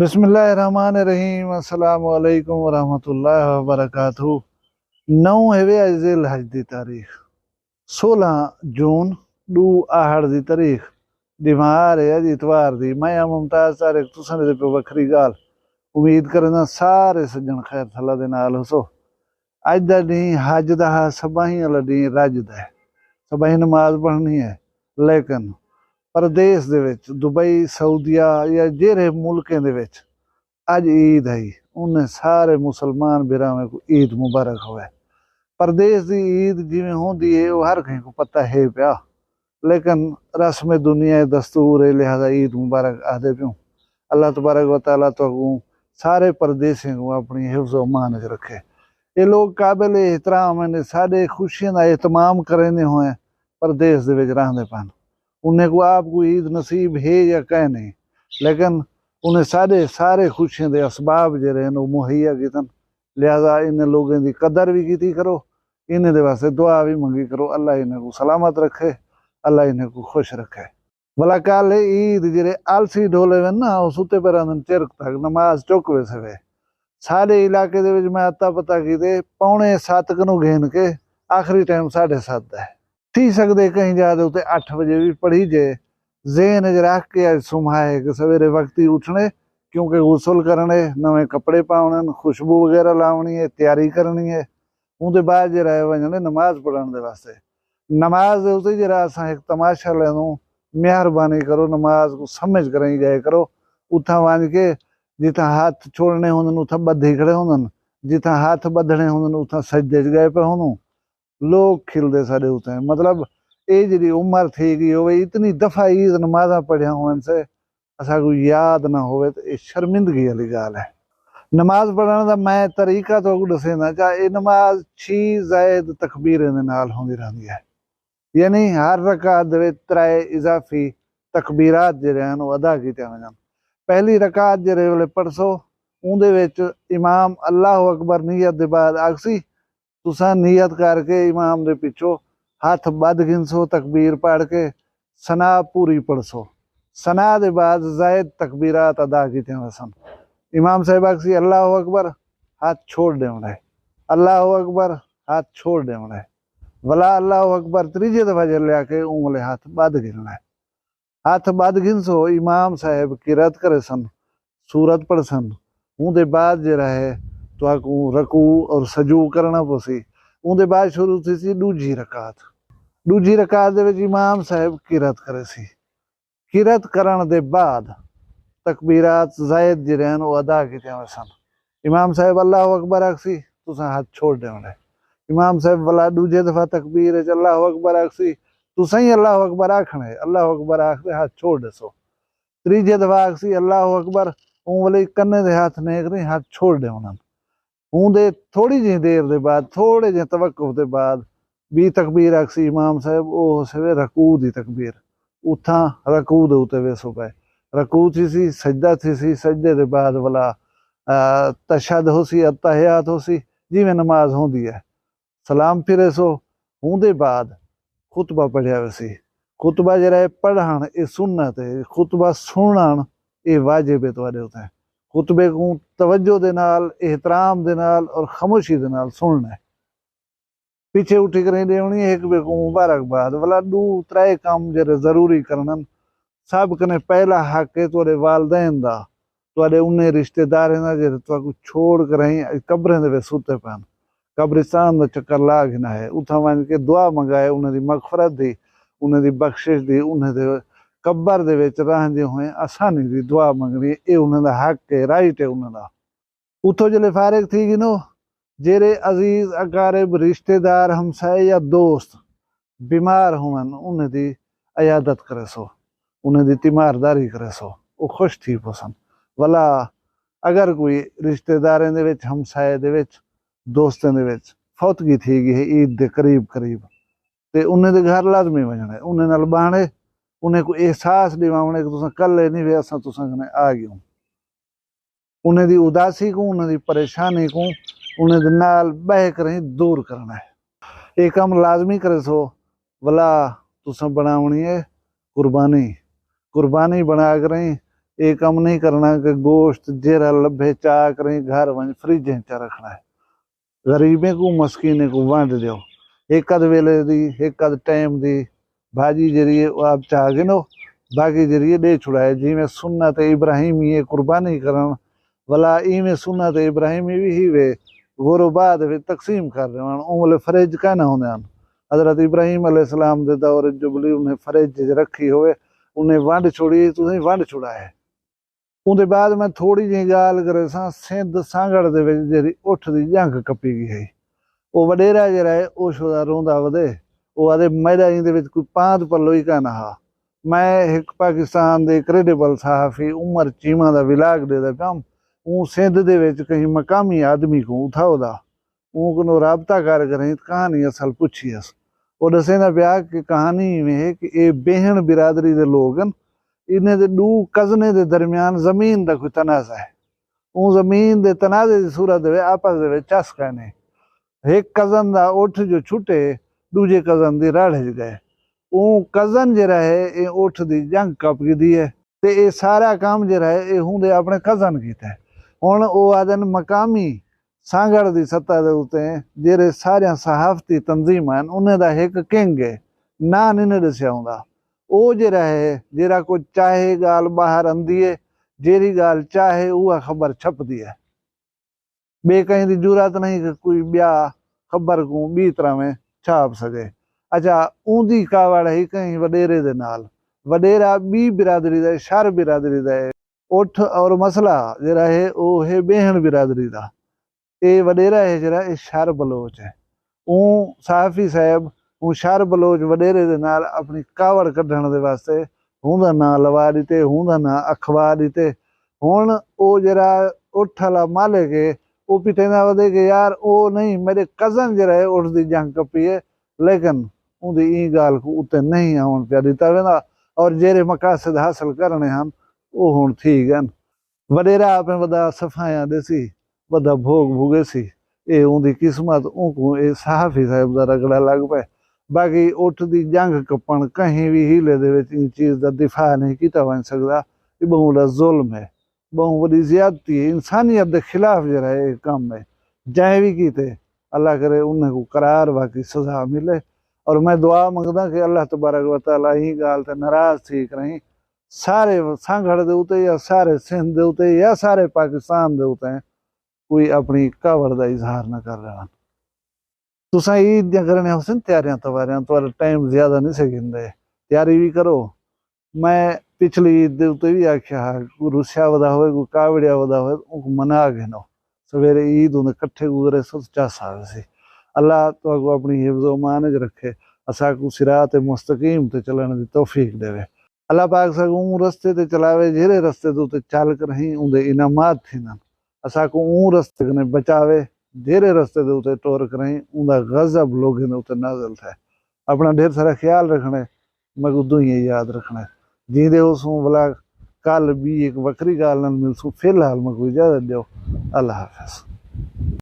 बिस्मिल्लाहिर्रहमानिर्रहीम अस्सलाम वालेकुम वरहमतुल्लाहि वबरकातुहू। 9 हेवे जिल हज दी तारीख 16 जून दू आहड़ दी तारीख दिमार है अज इतवार दी। मैं मुमताज तारिक तुसां दे पे वखरी गाल उम्मीद करना सारे सज्जन खैर थल्ला दे नाल होसो। अज दा दी हज दा सबाही वाला दी रजदा है, सबाही नमाज पढ़नी है, लेकिन प्रदेश दे विच दुबई सऊदिया या जेरे मुल्कें दे विच अज ईद आई। उन्हें सारे मुसलमान बिरावें को ईद मुबारक होवे। प्रदेश दी ईद जिवें होंदी है वो हर कहीं को पता है पिया, लेकिन रस्म दुनिया दस्तूर है, लिहाजा ईद मुबारक आदे प्यूं। अल्लाह तबारक व तआला तो सारे परदेसियों को अपनी हिफ्ज़ व मान च रखे। ये लोग काबिल एहतराम हैं, सारे खुशियां का एहतमाम करेंदे होए प्रदेश दे विच रहंदे पन। उन्हें को आपको ईद नसीब है या कह नहीं, लेकिन उन्हें सारे खुशियां दे असबाब जेरे वो मुहैया कीतन। लिहाजा इन लोगों की कदर भी की करो, इन्हें दे वास्ते दुआ भी मंगी करो। अल्लाह इन्हें को सलामत रखे, अल्लाह इन्हें को खुश रखे। भला कल ईद जेरे आलसी ढोले वे ना वो सुते पे रहंदन चिर तक नमाज चुक वे सवे। सारे इलाके दे विच मैं अता पता कीते 6:45 कनू घेन के आखिरी टाइम 7:30 है। थी सकते कहीं जाते उत्ते 8 बजे भी पढ़ी जे ज़हन च रख के अज सुमाए कि सवेरे वक्त ही उठने, क्योंकि गुसल करने, नवे कपड़े पाने, खुशबू वगैरह लावनी है, तैयारी करनी है। उनके बाद जरा वजने नमाज पढ़ने दे वास्ते। नमाज दे उत्ते जरा असां एक तमाशा लेनू, मेहरबानी करो नमाज को समझ कर ही गए करो। उथा वंज के जिथा हाथ छोड़ने होंदन उथा बधे खड़े होंदन, जिथा हाथ बधने होंदन उथा सजदे च गए पे होंदू। लोग खिलते साढ़े उते, मतलब ये जी उम्र थी गई हो इतनी दफा ईद नमाजा पढ़िया होने से असा को याद ना हो, तो शर्मिंदगी वाली गाल है। नमाज पढ़ने का मैं तरीका तो दसेना चाह, ये नमाज 6 जायद तकबीर दे नाल होंदी रहंदी है, यानी हर रकात दे विच 3 इजाफी तकबीरात जिहड़े हन वो अदा कीते वजन। पहली रकात जिहड़े वेले पढ़सो उहदे विच इमाम अल्लाह अकबर नीयत दे बाद आखसी, तुसा नीयत करके इमाम दे पिछो हाथ बद गिनसो, तकबीर पढ़ के सना पूरी पढ़सो। सना दे बाद जायद तकबीरात अदा कीते वसन। इमाम साहब आखसी अल्लाह अकबर, हाथ छोड़ देवना है, अल्लाह अकबर, हाथ छोड़ देवना है, वला अल्लाह अकबर त्रीजे दफा जल आके उंगले हाथ बद गिनना है। हाथ बद गिनसो इमाम साहब किरत करे सन, सूरत पढ़ सन। उनके बाद जरा है तो आकू रकू और सजू करना पोसी। उनके बाद शुरू थी सी दूजी रकात। दूजी रकात दे विच इमाम साहब किरत करे सी। किरत करन दे बाद तकबीरात जायद जिहड़े हन वो अदा कीते सन। इमाम साहब अल्लाह अकबर आखसी, तुसां हाथ छोड़ देवना। इमाम साहब वाला दूजे दफा तकबीर अल्लाह अकबर आखसी, तुसां ही अल्लाह अकबर आखना है, अल्लाह अकबर आखदे हाथ छोड़ दसो। त्रीजे दफा आखसी अल्लाह अकबर, उन वाले कन्ने दे हाथ नेकने, हाथ छोड़ देवना। उनके थोड़ी जी देर के बाद, थोड़े जे तवक्कुफ के बाद भी तकबीर आखसी इमाम साहब वो सवे रकू दी तकबीर। उथा रकू दे उते वेसो पाए, रकू थी सी, सजदा थी सी, सजदे के बाद वाला तशहद हो सी, अत्तहियात हो सी, जिवें नमाज होंदी है। सलाम फिरे सो, उनके बाद खुतबा पढ़िया वैसी। खुतबा जरा पढ़न ये सुन्नत है, खुतबा सुनन ये वाजिब है तुहाडे उते। खुतबे को तवज्जो दे नाल, एहतराम दे नाल और खामोशी दे नाल सुनना है। पीछे उठी कर देवनी एक बे को मुबारकबाद वाला 2-3 काम जरे जरूरी करनन। सब कने पहला हक है तुहाडे वालदैन दा, तुहाडे उन्ने रिश्तेदारां दा जेरे तुहाकू छोड़ कर ही कब्रें दे विच सुते पन। कब्रिस्तान दा चक्कर ला गिना है, उथा वंज के दुआ मंगाए उन्हां दी मगफरत दी, उन्हां दी बख्शिश दी, उन्हां दे कब्र दे विच रहंदे होए आसानी दी दुआ मंगनी, ये उन्हां दा हक है, राइट है उन्हां दा। उतो जले फारिग थी गिनो, जेरे अजीज अकारिब रिश्तेदार हमसाए या दोस्त बीमार होवन उन्हें दी अयादत करे सो, उन्हें दी तीमारदारी करे सो, वो खुश थी पसन। वला अगर कोई रिश्तेदारें दे विच, हमसाए दे विच, दोस्तें दे विच फौतगी थी गई है ईद दे करीब करीब, ते उन्हें दे घर लाजमी वजना है, उन्हें नाल बाणे, उन्हें को एहसास दिवावणे कि तुसां कल्ले नहीं वे, असां तुसां कने आ गए। उन्हें दी उदासी को, उन्हें दी परेशानी को उन्हें दे नाल बह कर ही दूर करना है। एक काम लाजमी करे सो, वला तुसां बनावनी है कुर्बानी। कुर्बानी बना कर ही ये कम नहीं करना कि गोश्त जेरा लभे चा करें घर वंज फ्रिजें च रखना है। गरीबें को मस्कीने को वंड दो। एक अद वेले दी एक अद टाइम दी भाजी जरिए आप चाह गिनो, बाकी जरिए दे छुड़ाए। जिमें सुन्नत इब्राहिमी ये कुर्बानी करन वला इमें सुन्नत इब्राहिमी भी ही वे गोरो बाद वे तकसीम कर रहे हैं। उमले फरेज का ना होने हजरत इब्राहिम अलैहिस्सलाम दे दौर जुबली उन्हें फरेज रखी होवे, उन्हें वंड छोड़ी, तुसीं वंड छुड़ाए। उनके बाद मैं थोड़ी जी गाल करे सिंध सांगड़ दे विच जेहड़ी उठ दी जंग कपी गई है, वो वडेरा जरा है वो शुदा रोंदा वदे, वो आदे मैदा इंदे विच कोई पांच पल्लो ही का नहा। मैं एक पाकिस्तान दे क्रेडिबल सहाफी उमर चीमा दा विलाग दे कम ऊ सिंध दे विच कहीं मकामी आदमी को उठाओदा ऊको राबता कर करें कहानी असल पुछीस। वो दसेंदा पिया कि कहानी में है कि ये बेहन बिरादरी दे लोग इन्हें दे दू कजने दे दरमियान जमीन दा कोई तनाजा है। ऊ जमीन दे तनाजे दी सूरत दे आपस दे विच चस्का ने, एक कजन दा उठ जो छुटे दूजे कजन दी राढ़ गए। ऊ कजन जरा है ये उठ दी जंग कप दी है ते ये सारा काम जरा है ये हुंदे अपने कजन कीता है। हुण ओ आदन मकामी सांगड़ दी सतह दे उत्ते जेरे सारियां सहाफती तंजीम हैं उन्हें दा एक किंग है ना नहीं दस्या हुंदा। ओ जरा है जेरा को चाहे गाल बाहर आंदी है, जेरी गाल चाहे उहा खबर छपदी है। बे कहीं दी जुरात नहीं कि कोई ब्या खबर को बी तरह में छाप सके। अच्छा ऊंदी कावड़ ही कहीं वडेरे दे नाल, वडेरा बी बिरादरी दा शर बिरादरी दा उठ और मसला जरा है वो है बेहन बिरादरी दा। ये वडेरा है जरा ये शर बलोच है। ऊ साफी साहब ऊ शर बलोच वडेरे दे नाल अपनी कावड़ कढ़ण दे वास्ते हुंदा ना लवा दिते, हुंदा ना अखवा दिते। हुण ओ जरा उठ वाला मालिक है वो पिटेंदा वदे कि यार ओ नहीं मेरे कजन जरा है उठ दी जंग कपी है, लेकिन उनकी ई गाल को उत्ते नहीं आवन पिया दिता वेंदा और जेरे मकासद हासिल करने हैं वो हुण ठीक है। वडेरा आपने वदा सफाया देसी वदा भोग भुगे सी, ये उनकी किस्मत उनको ये सहाफी साहब दा रगड़ा लग पे। बाकी उठ दी जंग कपन कहीं भी हीले दे विच इन चीज़ दा दिफा नहीं कीता वन सकदा। ये बहुत बड़ा जुल्म है, बहुत बड़ी ज्यादती है, इंसानियत के खिलाफ जरा ये काम है। जै भी कीते अल्लाह करे उन्हें को करार बाकी सजा मिले। और मैं दुआ मंगदा कि अल्लाह तबारक व तआला ही गाल ते नाराज थी करें सारे सांगड़ दे उते या सारे सिंध दे उते या सारे पाकिस्तान दे उते कोई अपनी कावड़ दा इजहार न कर रहा। तुसा ईद दियां करने हुसन तैयारियां तवारियां तो टाइम ज्यादा नहीं से गिंदे, तैयारी भी करो। मैं पिछली ईद दे उते भी आख्या कोई रुस्या वदा होवे कोई कावड़िया वदा होवे उनको मना गिनो सवेरे ईद उन्हें कट्ठे गुजरे सोचा सावे सी। अल्लाह तो अपनी हिफ्ज़ व मान च रखे, असा को सिरात मुस्तकीम ते चलने की तौफीक देवे। अल्लाह पाक साकू रस्ते ते चलावे जेरे रस्ते ते उते चल कर ही उनके इनामात थींदा। असा को रस्ते कने बचावे जेरे रस्ते ते उते टोर करें उनका गजब लोगों ने उते नाज़िल थे। अपना ढेर सारा ख्याल रखना, मगू दुई याद रखना। जींदे उसू भला कल भी एक वक्री गाल मिलसू। फिलहाल मैं कोई इजाजत दो। अल्लाह हाफिज़।